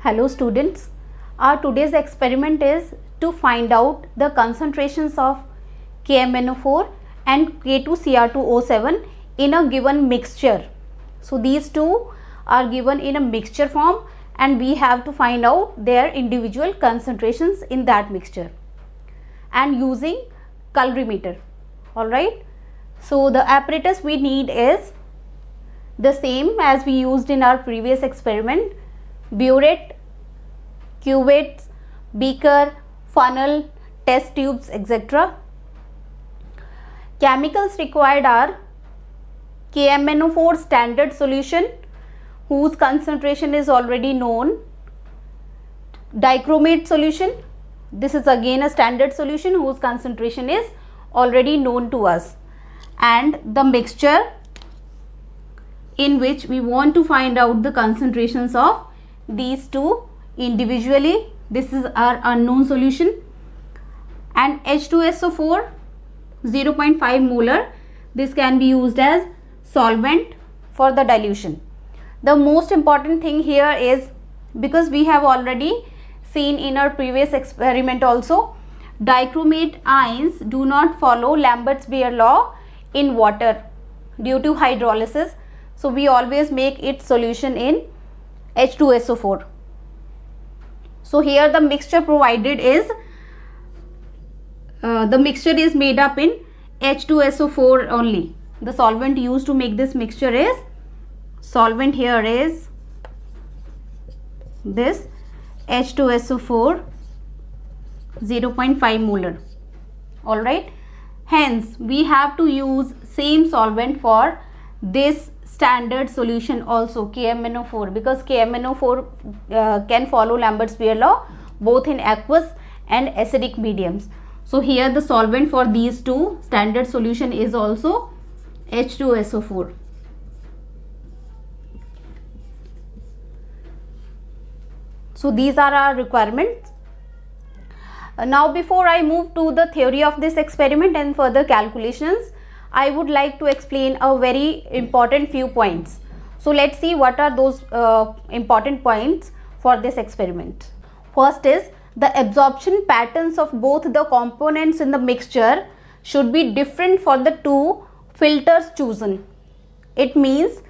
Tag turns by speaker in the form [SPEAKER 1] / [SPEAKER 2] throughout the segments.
[SPEAKER 1] Hello students, our today's experiment is to find out the concentrations of KMnO4 and K2Cr2O7 in a given mixture. So these two are given in a mixture form and we have to find out their individual concentrations in that mixture and using colorimeter. Alright, so the apparatus we need is the same as we used in our previous experiment: burette, cuvettes, beaker, funnel, test tubes, etc. Chemicals required are KMnO4 standard solution whose concentration is already known, dichromate solution, this is again a standard solution whose concentration is already known to us, and the mixture in which we want to find out the concentrations of these two individually. This is our unknown solution, and H2SO4 0.5 molar, this can be used as solvent for the dilution. The most important thing here is, because we have already seen in our previous experiment also, dichromate ions do not follow Lambert's-Beer law in water due to hydrolysis. So we always make its solution in H2SO4. So here the mixture provided is made up in H2SO4 only. The solvent used to make this mixture is, solvent here is this H2SO4 0.5 molar. Alright, hence we have to use same solvent for this standard solution also, KMnO4, because KMnO4 can follow Lambert's-Beer law both in aqueous and acidic mediums. So here the solvent for these two standard solution is also H2SO4. So these are our requirements. Now before I move to the theory of this experiment and further calculations, I would like to explain a very important few points. So let's see what are those important points for this experiment. First is, the absorption patterns of both the components in the mixture should be different for the two filters chosen. It means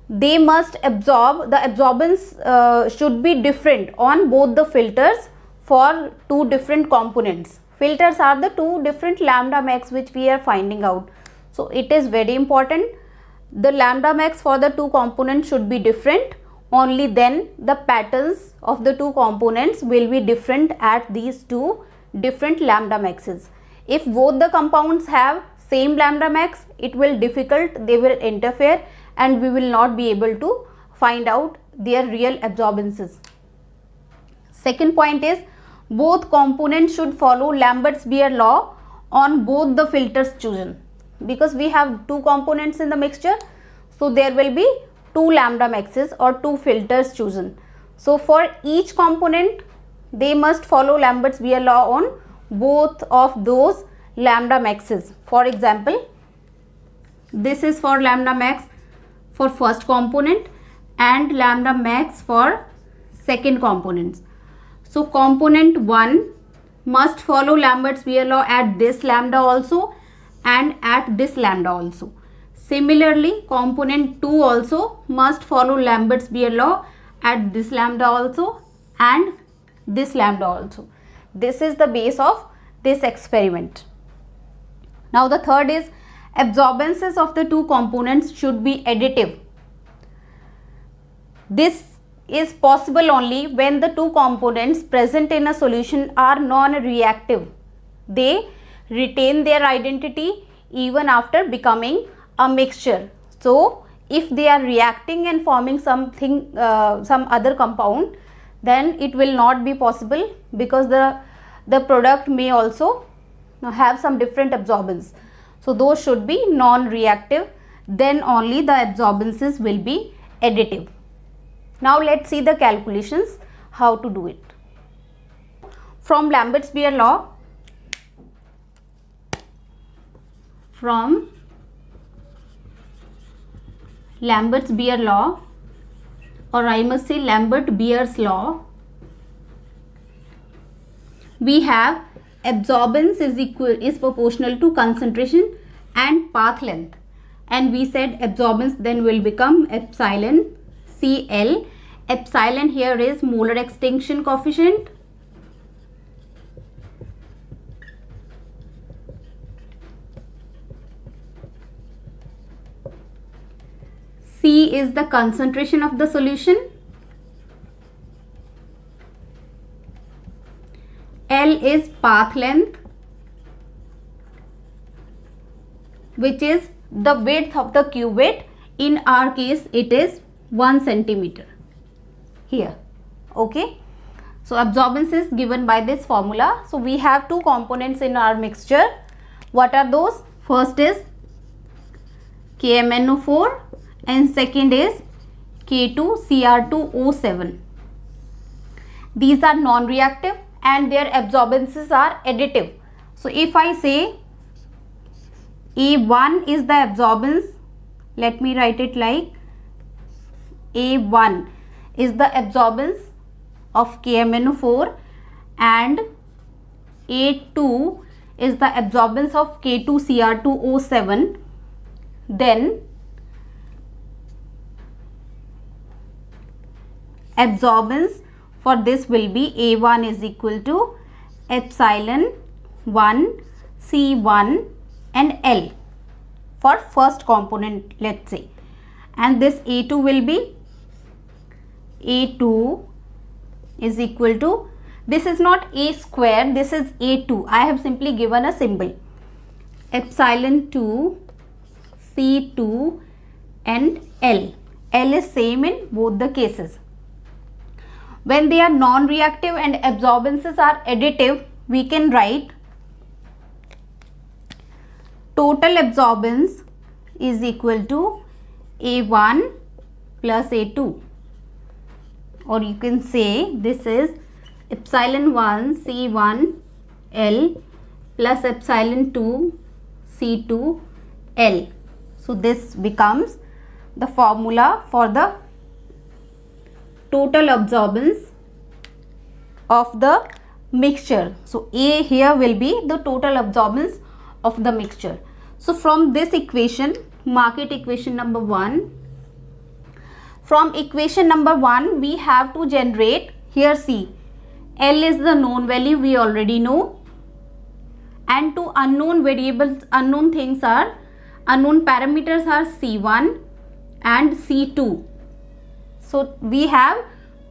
[SPEAKER 1] they must absorb, the absorbance should be different on both the filters for two different components. Filters are the two different lambda max which we are finding out. So it is very important, the lambda max for the two components should be different. Only then the patterns of the two components will be different at these two different lambda maxes. If both the compounds have same lambda max, it will difficult, they will interfere and we will not be able to find out their real absorbances. Second point is, both components should follow Lambert's-Beer law on both the filters chosen. Because we have two components in the mixture, so there will be two lambda maxes or two filters chosen. So for each component they must follow Lambert's-Beer law on both of those lambda maxes. For example, this is for lambda max for first component and lambda max for second components. So component 1 must follow Lambert's-Beer law at this lambda also and at this lambda also. Similarly, component 2 also must follow Lambert's-Beer law at this lambda also and this lambda also. This is the base of this experiment. Now the third is, absorbances of the two components should be additive. This is possible only when the two components present in a solution are non-reactive. They retain their identity even after becoming a mixture. So if they are reacting and forming something, some other compound, then it will not be possible, because the product may also have some different absorbance. So those should be non-reactive, then only the absorbances will be additive. Now let's see the calculations, how to do it. From Lambert's-Beer law, Lambert's-Beer law, or I must say Lambert-Beer's law, we have absorbance is proportional to concentration and path length, and we said absorbance then will become epsilon Cl. Epsilon here is molar extinction coefficient, C is the concentration of the solution, L is path length, which is the width of the cuvette. In our case it is 1 centimeter here. Okay, so absorbance is given by this formula. So we have two components in our mixture. What are those? First is KMnO4 and second is K2Cr2O7. These are non-reactive and their absorbances are additive. So if I say A1 is the absorbance, let me write it like A1 is the absorbance of KMnO4 and A2 is the absorbance of K2Cr2O7, then absorbance for this will be A1 is equal to epsilon 1 C1 and L for first component, let's say, and this A2 will be A2 is equal to, this is not A square, this is A2. I have simply given a symbol, epsilon 2 C2 and L. L is same in both the cases. When they are non-reactive and absorbances are additive, we can write total absorbance is equal to A1 plus A2, or you can say this is epsilon 1 C1 L plus epsilon 2 C2 L. So this becomes the formula for the total absorbance of the mixture. So A here will be the total absorbance of the mixture. So from this equation, mark it equation number 1. From equation number 1 we have to generate, here see, L is the known value we already know, and two unknown variables, unknown parameters are C1 and C2. So we have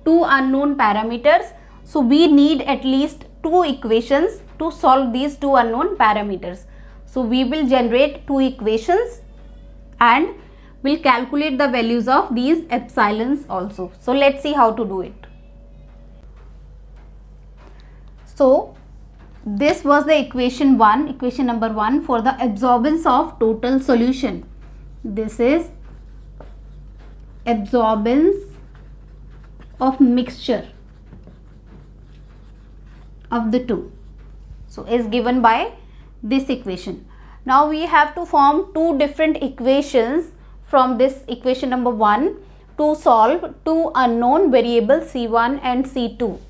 [SPEAKER 1] two unknown parameters, so we need at least two equations to solve these two unknown parameters. So we will generate two equations and we'll calculate the values of these epsilons also. So let's see how to do it. So this was the equation number 1 for the absorbance of total solution. This is absorbance of mixture of the two. So is given by this equation. Now we have to form two different equations from this equation number 1 to solve two unknown variables C1 and C2.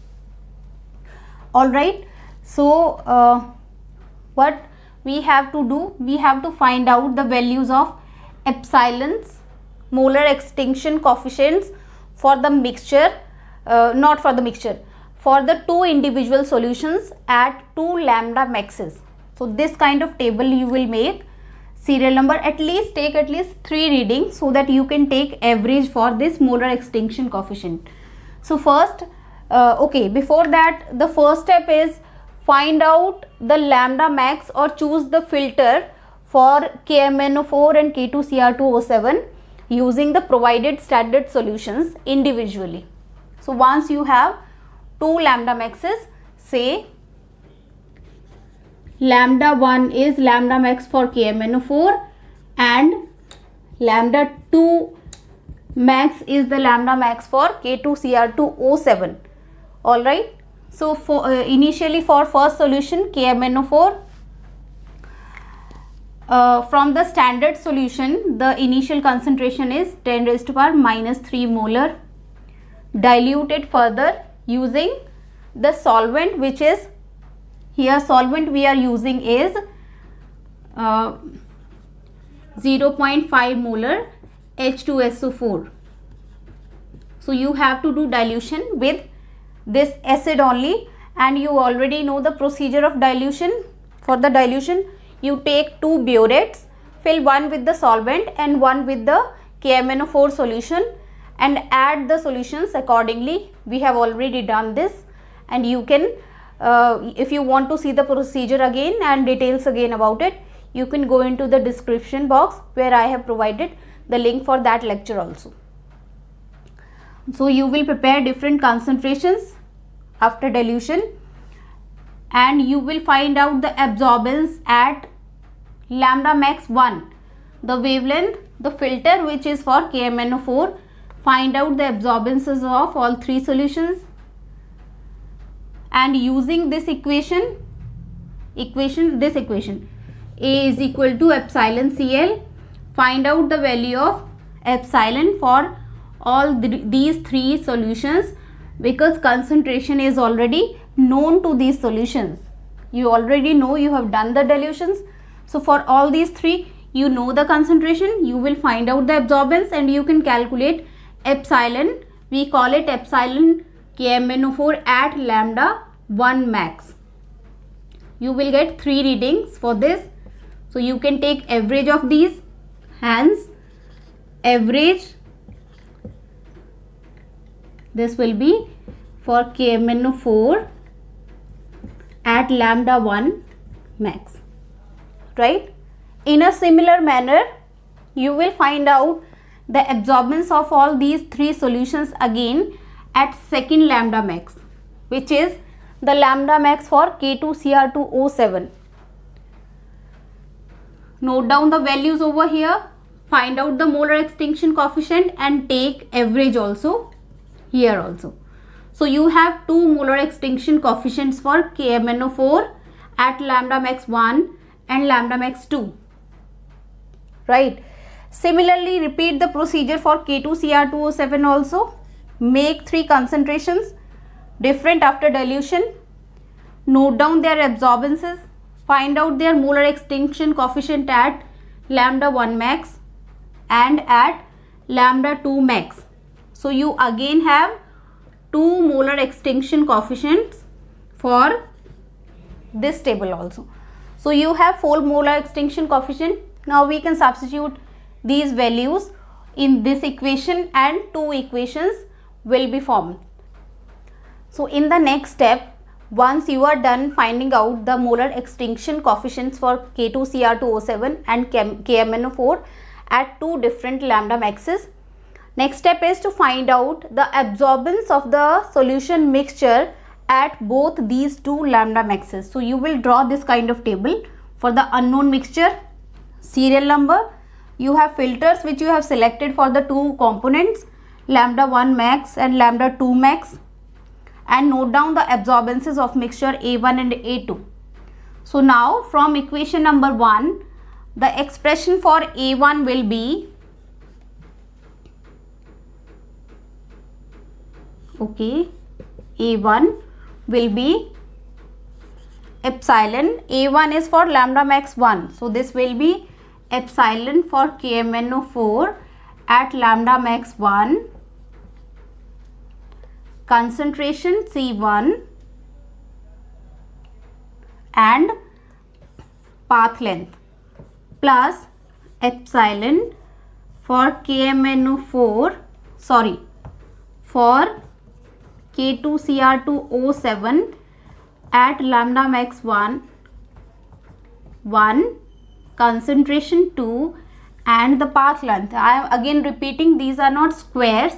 [SPEAKER 1] Alright, so what we have to do, we have to find out the values of epsilons, molar extinction coefficients for the mixture, not for the mixture, for the two individual solutions at 2 lambda maxes. So this kind of table you will make, serial number, at least take at least 3 readings so that you can take average for this molar extinction coefficient. So first, before that, the first step is find out the lambda max or choose the filter for KMnO4 and K2Cr2O7 using the provided standard solutions individually. So once you have 2 lambda maxes, say lambda 1 is lambda max for KMnO4 and lambda 2 max is the lambda max for K2Cr2O7. Alright, so for initially for first solution KMnO4, from the standard solution the initial concentration is 10⁻³ molar. dilute it further using the solvent, which is here solvent we are using is 0.5 molar H2SO4. So you have to do dilution with this acid only, and you already know the procedure of dilution. For the dilution, you take 2 borates, fill one with the solvent and one with the KMnO4 solution, and add the solutions accordingly. We have already done this, and you can if you want to see the procedure again and details again about it, you can go into the description box where I have provided the link for that lecture also. So you will prepare different concentrations after dilution, and you will find out the absorbance at lambda max 1, the wavelength, the filter which is for KMnO4. Find out the absorbances of all 3 solutions, and using this equation A is equal to epsilon Cl, find out the value of epsilon for all these 3 solutions, because concentration is already known to these solutions. You already know, you have done the dilutions. So for all these 3, you know the concentration, you will find out the absorbance, and you can calculate epsilon. We call it epsilon KMnO4 at lambda 1 max. You will get 3 readings for this. So you can take average of these, hence average, this will be for KMnO4 at lambda 1 max, right? In a similar manner, you will find out the absorbance of all these 3 solutions again at second lambda max, which is the lambda max for K2Cr2O7. Note down the values over here, find out the molar extinction coefficient, and take average also here also. So you have 2 molar extinction coefficients for KMnO4 at lambda max 1 and lambda max 2, right? Similarly, repeat the procedure for K2Cr2O7 also. Make 3 concentrations different after dilution. Note down their absorbances. Find out their molar extinction coefficient at lambda 1 max and at lambda 2 max. So you again have 2 molar extinction coefficients for this table also. So you have 4 molar extinction coefficient. Now we can substitute these values in this equation, and 2 equations will be formed. So in the next step, once you are done finding out the molar extinction coefficients for K2Cr2O7 and KMnO4 at 2 different lambda maxes, next step is to find out the absorbance of the solution mixture at both these 2 lambda maxes. So you will draw this kind of table for the unknown mixture, serial number. You have filters which you have selected for the 2 components, lambda 1 max and lambda 2 max, and note down the absorbances of mixture A1 and A2. So now from equation number 1, the expression for A1 will be, A1 will be epsilon. A1 is for lambda max 1. So this will be epsilon for KMnO4 at lambda max 1, concentration C1 and path length, plus epsilon for KMnO4, for K2Cr2O7 at lambda max 1, concentration 2, and the path length. I am again repeating, these are not squares,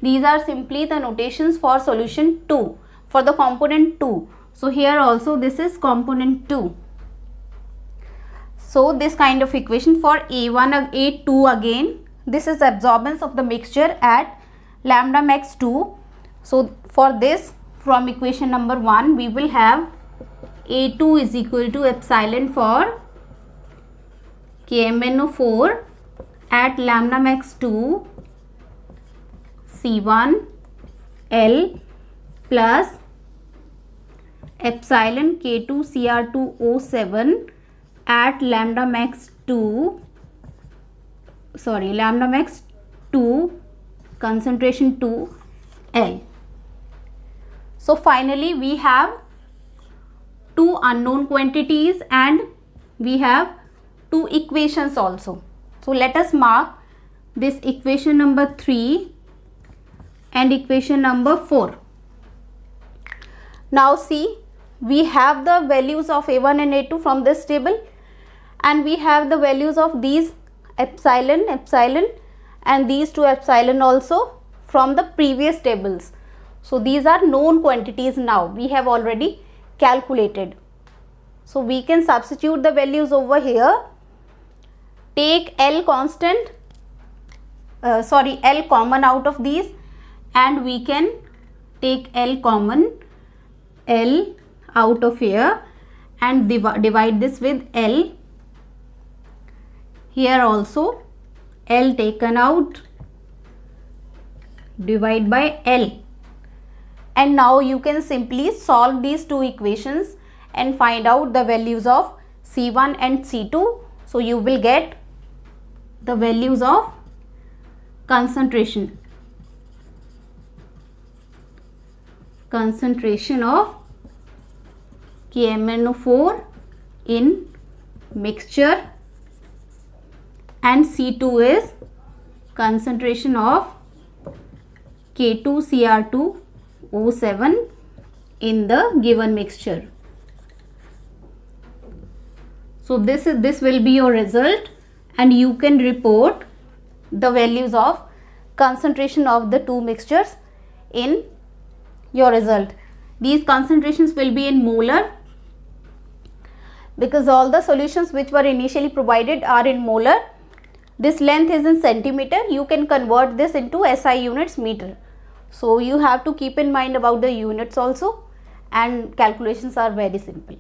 [SPEAKER 1] these are simply the notations for solution 2, for the component 2. So here also this is component 2. So this kind of equation for A1 A2 again, this is absorbance of the mixture at lambda max 2. So for this, from equation number 1, we will have A2 is equal to epsilon for KMnO4 at lambda max 2 C1 L plus epsilon K2 Cr2O7 at lambda max 2 concentration 2 L. So finally we have two unknown quantities and we have two equations also. So let us mark this equation number 3 and equation number 4. Now see, we have the values of A1 and A2 from this table, and we have the values of these epsilon and these two epsilon also from the previous tables. So these are known quantities now, we have already calculated. So we can substitute the values over here, take L constant, L common out of these, and we can take L common, L out of here, and divide this with L. Here also L taken out, divide by L. And now you can simply solve these two equations and find out the values of C1 and C2. So you will get the values of concentration of KMnO4 in mixture, and C2 is concentration of K2Cr2O7 in the given mixture. So this will be your result, and you can report the values of concentration of the two mixtures in your result. These concentrations will be in molar, because all the solutions which were initially provided are in molar. This length is in centimeter. You can convert this into SI units, meter. So you have to keep in mind about the units also, and calculations are very simple.